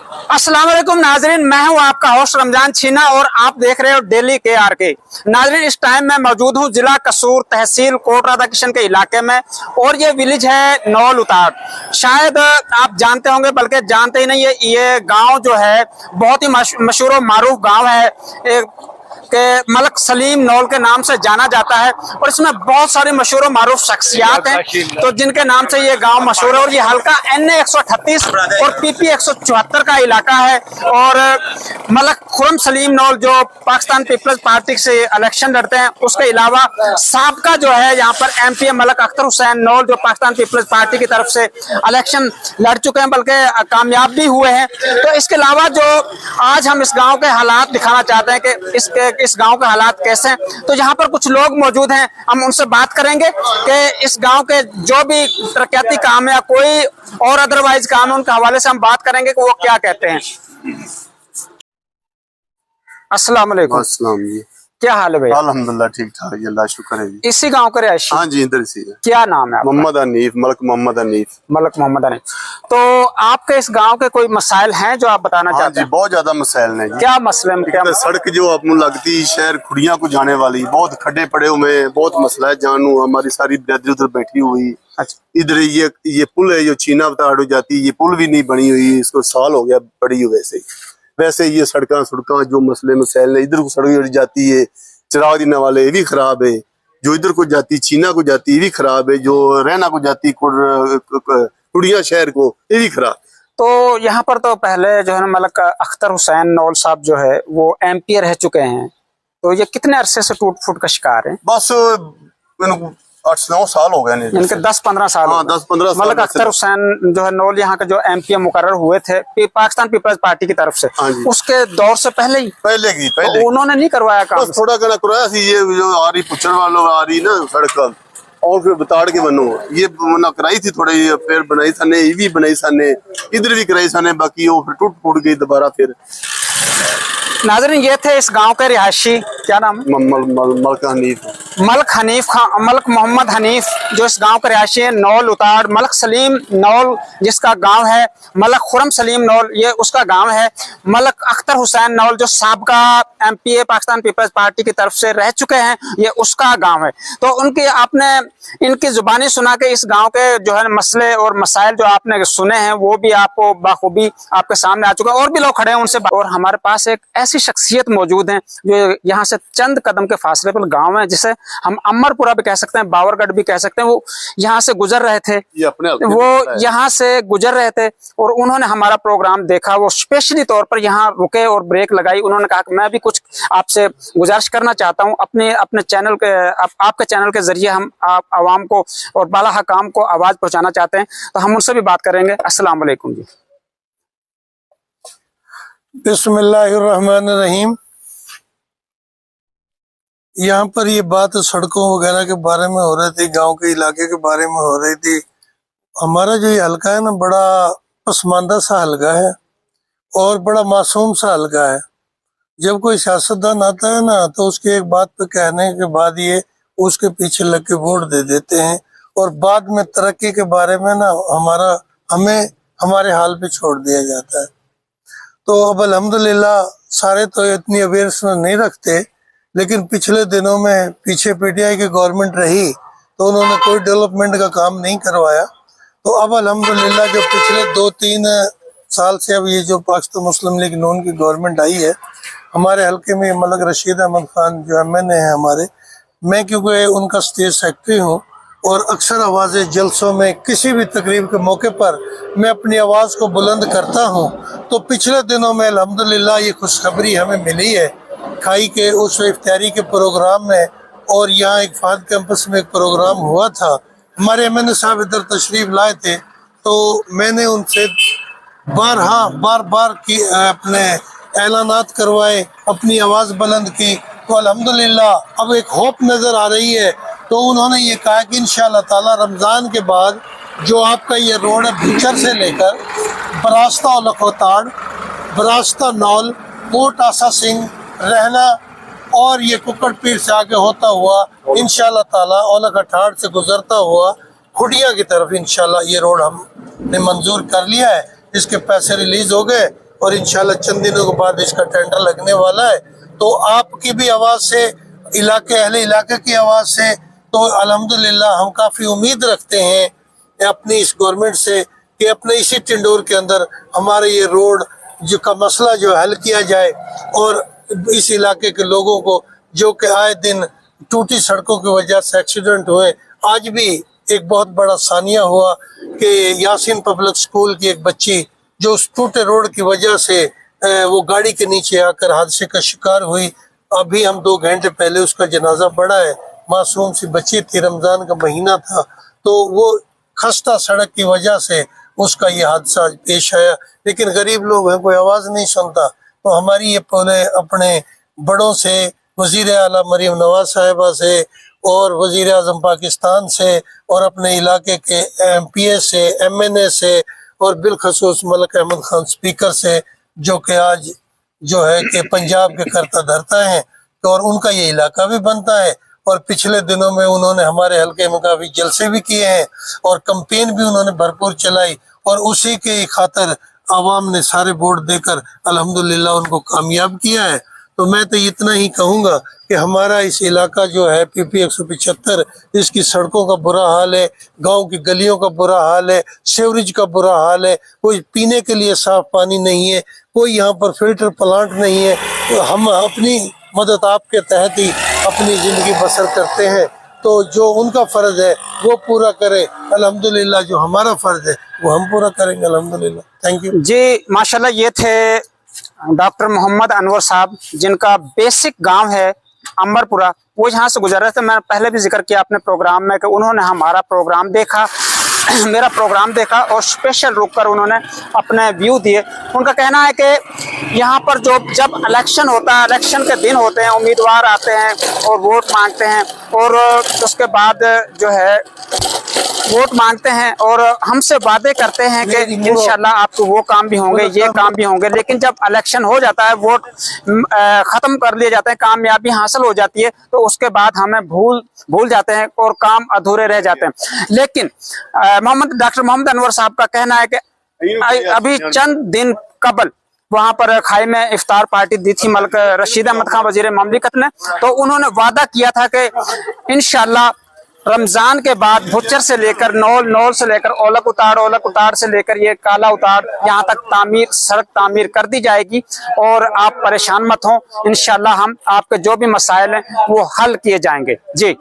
अस्सलाम वालेकुम नाजरीन, मैं हूं आपका होस्ट रमजान छीना और आप देख रहे हो डेली KRK। नाजरीन, इस टाइम मैं मौजूद हूं जिला कसूर तहसील कोट राधा किशन के इलाके में और ये विलेज है नौल उताड़। शायद आप जानते होंगे, बल्कि जानते ही नहीं है। ये गांव जो है बहुत ही मशहूर और मारूफ गांव है के मलक सलीम नौल के नाम से जाना जाता है और इसमें बहुत सारी मशहूर और मारूफ शख्सियात हैं तो जिनके नाम से ये गांव मशहूर है। और ये हल्का NA 138 और PP 174 का इलाका है। और मलक खुरम सलीम नौल जो पाकिस्तान पीपल्स पार्टी से इलेक्शन लड़ते हैं, उसके अलावा साबका जो है यहाँ पर MP मलक अख्तर हुसैन नौल जो पाकिस्तान पीपल्स पार्टी की तरफ से इलेक्शन लड़ चुके हैं, बल्कि कामयाब भी हुए हैं। तो इसके अलावा जो आज हम इस गाँव के हालात दिखाना चाहते हैं कि इस गांव के हालात कैसे हैं, तो यहाँ पर कुछ लोग मौजूद हैं, हम उनसे बात करेंगे कि इस गांव के जो भी तरक्याती काम है या कोई और अदरवाइज काम है, उनके हवाले से हम बात करेंगे कि वो क्या कहते हैं। अस्सलाम वालेकुम। अस्सलाम जी, क्या हाल है भैया? अल्हम्दुलिल्लाह ठीक ठाक जी, अल्लाह शुक्र है जी। इसी गांव के रहायशी? हाँ जी, इधर से है। क्या नाम है आपका? मोहम्मद हनीफ, मलक मोहम्मद हनीफ। मलक मोहम्मद हनीफ। तो आपके इस गांव के कोई मसाइल हैं जो आप बताना चाहते हैं? बहुत ज्यादा मसाइल हैं जी। क्या मसले में? क्या सड़क जो अपनों लगती शहर खुड़िया को जाने वाली, बहुत खड्डे पड़े हुए हैं, बहुत मसला है। जानू हमारी सारी बिरादरी उधर बैठी हुई। अच्छा। इधर ये पुल है जो चीना बताड़ हो जाती है, ये पुल भी नहीं बनी हुई, इसको साल हो गया पड़ी हुई। वैसे ये सड़क जो मसले मसाइल है, इधर को सड़क जाती है चिराग दीना वाले, ये भी खराब है। जो इधर को जाती चीना को जाती ये भी खराब है। जो रहना को जाती कुड़िया शहर को, ये भी खराब। तो यहाँ पर तो पहले जो है ना मलक अख्तर हुसैन नौल साहब जो है वो MP रह चुके हैं, तो ये कितने अरसे से टूट फूट का शिकार है? बस 8-9 साल हो गए। इनके 10-15 साल। हाँ, 10-15 साल। मलक अख्तर हुसैन जो है नौल यहाँ के जो MP मुकर्रर हुए थे पाकिस्तान पीपल्स पार्टी की तरफ से, उसके दौर से पहले तो उन्होंने नहीं करवाया काम? थोड़ा घना करवाया। ये जो आ रही पुछड़ वालों आ रही ना सड़क और फिर बताड़ के बनो, ये मना कराई थी थोड़ी, फिर बनाई साने, ये भी बनाई साने, इधर भी कराई साने, बाकी वो फिर टूट फूट गई दोबारा। फिर नाज़रीन, ये थे इस गांव के रिहायशी, क्या नाम है? मलक हनीफ। मलक हनीफ खान, मलक मोहम्मद हनीफ जो इस गांव के रिहायशी है नौल उताड़। मलक सलीम नौल जिसका गांव है, मलक खुरम सलीम नौल ये उसका गांव है। मलक अख्तर हुसैन नौल जो साबका MP पाकिस्तान पीपल्स पार्टी की तरफ से रह चुके हैं, ये उसका गांव है। तो उनकी आपने इनकी जुबानी सुना के इस गांव के जो है मसले और मसाइल जो आपने सुने हैं वो भी आपको बाखूबी आपके सामने आ चुके हैं। और भी लोग खड़े हैं उनसे। और हमारे पास एक ऐसी शख्सियत मौजूद है जो यहाँ से चंद कदम के फासले पर गांव है, जिसे हम अमरपुरा भी कह सकते हैं, बावरगढ़ भी कह सकते हैं। वो यहाँ से गुजर रहे थे, वो यहाँ से गुजर रहे थे और उन्होंने हमारा प्रोग्राम देखा। वो स्पेशली तौर पर यहाँ रुके और ब्रेक लगाई। उन्होंने कहा कि मैं भी कुछ आपसे गुजारिश करना चाहता हूँ, अपने चैनल के आपके चैनल के जरिए हम आवाम को और बाला हकाम को आवाज पहुंचाना चाहते हैं। तो हम उनसे भी बात करेंगे। अस्सलाम वालेकुम जी। बिस्मिल्लाहिर्रहमानिर्रहीम। यहाँ पर ये बात सड़कों वगैरह के बारे में हो रही थी, गांव के इलाके के बारे में हो रही थी। हमारा जो ये हल्का है ना, बड़ा पसमानदा सा हल्का है और बड़ा मासूम सा हल्का है। जब कोई सियासतदान आता है ना, तो उसके एक बात पे कहने के बाद ये उसके पीछे लग के वोट दे देते हैं और बाद में तरक्की के बारे में ना हमें हमारे हाल पे छोड़ दिया जाता है। तो अब अल्हम्दुलिल्लाह सारे तो इतनी अवेयरनेस नहीं रखते, लेकिन पिछले दिनों में पीछे PTI की गवर्नमेंट रही तो उन्होंने कोई डेवलपमेंट का काम नहीं करवाया। तो अब अल्हम्दुलिल्लाह जो पिछले 2-3 साल से अब ये जो पाकिस्तान मुस्लिम लीग नून की गवर्नमेंट आई है, हमारे हल्के में मलक रशीद अहमद खान जो MNA है हमारे, मैं क्योंकि उनका स्टेट सेक्रेटरी हूँ और अक्सर आवाज़ें जलसों में किसी भी तकरीब के मौके पर मैं अपनी आवाज़ को बुलंद करता हूँ। तो पिछले दिनों में अल्हम्दुलिल्लाह ये खुशखबरी हमें मिली है खाई के उस इफ्तारी के प्रोग्राम में, और यहाँ एक फाद कैंपस में एक प्रोग्राम हुआ था। हमारे MNA साहब इधर तशरीफ लाए थे, तो मैंने उनसे बार बार की अपने ऐलानात करवाए, अपनी आवाज़ बुलंद की। तो अल्हम्दुलिल्लाह अब एक होप नज़र आ रही है। तो उन्होंने ये कहा कि इंशाअल्लाह ताला रमज़ान के बाद जो आपका ये रोड है भिचर से लेकर बरास्ता लखोताड़, बरास्ता नौल, कोट आसा सिंह, रहना और ये कुकड़ पीर से आगे होता हुआ इंशाअल्लाह ताला औलख अठाड़ से गुजरता हुआ खुड़िया की तरफ इंशाअल्लाह ये रोड हमने मंजूर कर लिया है। इसके पैसे रिलीज हो गए और इंशाल्लाह चंद दिनों के बाद इसका टेंडर लगने वाला है। तो आपकी भी आवाज से, अहले इलाके की आवाज से, तो अल्हम्दुलिल्लाह हम काफी उम्मीद रखते हैं अपनी इस गवर्नमेंट से कि अपने इसी टिंडोर के अंदर हमारे ये रोड जो का मसला जो हल किया जाए, और इस इलाके के लोगों को जो कि आए दिन टूटी सड़कों की वजह से एक्सीडेंट हुए, आज भी एक बहुत बड़ा सानिया हुआ कि यासीन पब्लिक स्कूल की एक बच्ची जो उस टूटे रोड की वजह से वो गाड़ी के नीचे आकर हादसे का शिकार हुई। अभी हम 2 घंटे पहले उसका जनाजा पड़ा है। मासूम सी बच्ची थी, रमजान का महीना था, तो वो खस्ता सड़क की वजह से उसका ये हादसा पेश आया। लेकिन गरीब लोग हैं, कोई आवाज नहीं सुनता। तो हमारी ये पहले अपने बड़ों से, वजीर आला मरीम नवाज साहिबा से और वजीर आजम पाकिस्तान से और अपने इलाके के MPA से, MNA से और बिलखसूस मलिक अहमद खान स्पीकर से, जो कि आज जो है कि पंजाब के करता धरता है, तो और उनका ये इलाका भी बनता है। और पिछले दिनों में उन्होंने हमारे हल्के में काफी जलसे भी किए हैं और कैंपेन भी उन्होंने भरपूर चलाई, और उसी के खातिर आवाम ने सारे वोट देकर अल्हम्दुलिल्लाह उनको कामयाब किया है। तो मैं तो इतना ही कहूँगा कि हमारा इस इलाका जो है PP 175, इसकी सड़कों का बुरा हाल है, गांव की गलियों का बुरा हाल है, सीवरेज का बुरा हाल है, कोई पीने के लिए साफ पानी नहीं है, कोई यहाँ पर फिल्टर प्लांट नहीं है। तो हम अपनी मदद आपके तहत ही अपनी जिंदगी बसर करते हैं, तो जो उनका फर्ज है वो पूरा करें अल्हम्दुलिल्लाह, जो हमारा फर्ज है वो हम पूरा करेंगे अल्हम्दुलिल्लाह। थैंक यू जी माशाल्लाह। ये थे डॉक्टर मोहम्मद अनवर साहब, जिनका बेसिक गांव है अंबरपुरा। वो यहाँ से गुजर रहे थे। मैंने पहले भी जिक्र किया अपने प्रोग्राम में कि उन्होंने हमारा प्रोग्राम देखा, मेरा प्रोग्राम देखा और स्पेशल रुककर उन्होंने अपने व्यू दिए। उनका कहना है कि यहाँ पर जब इलेक्शन होता है, इलेक्शन के दिन होते हैं, उम्मीदवार आते हैं और वोट मांगते हैं, और उसके बाद जो है वोट मांगते हैं और हमसे वादे करते हैं कि इंशाल्लाह आपको वो काम भी होंगे, ये काम भी होंगे। लेकिन जब इलेक्शन हो जाता है, वोट खत्म कर लिए जाते हैं, कामयाबी हासिल हो जाती है, तो उसके बाद हमें भूल जाते हैं और काम अधूरे रह जाते हैं। लेकिन डॉक्टर मोहम्मद अनवर साहब का कहना है कि अभी चंद दिन कबल वहां पर खाई में इफ्तार पार्टी दी थी मलिक रशीद अहमद खान वजीर ममलिकत ने, तो उन्होंने वादा किया था कि इंशाल्लाह रमजान के बाद भुच्चर से लेकर नौल से लेकर ओलक उतार से लेकर ये काला उतार यहाँ तक सड़क तामीर कर दी जाएगी, और आप परेशान मत हो, इंशाल्लाह हम आपके जो भी मसाइल हैं वो हल किए जाएंगे। जी।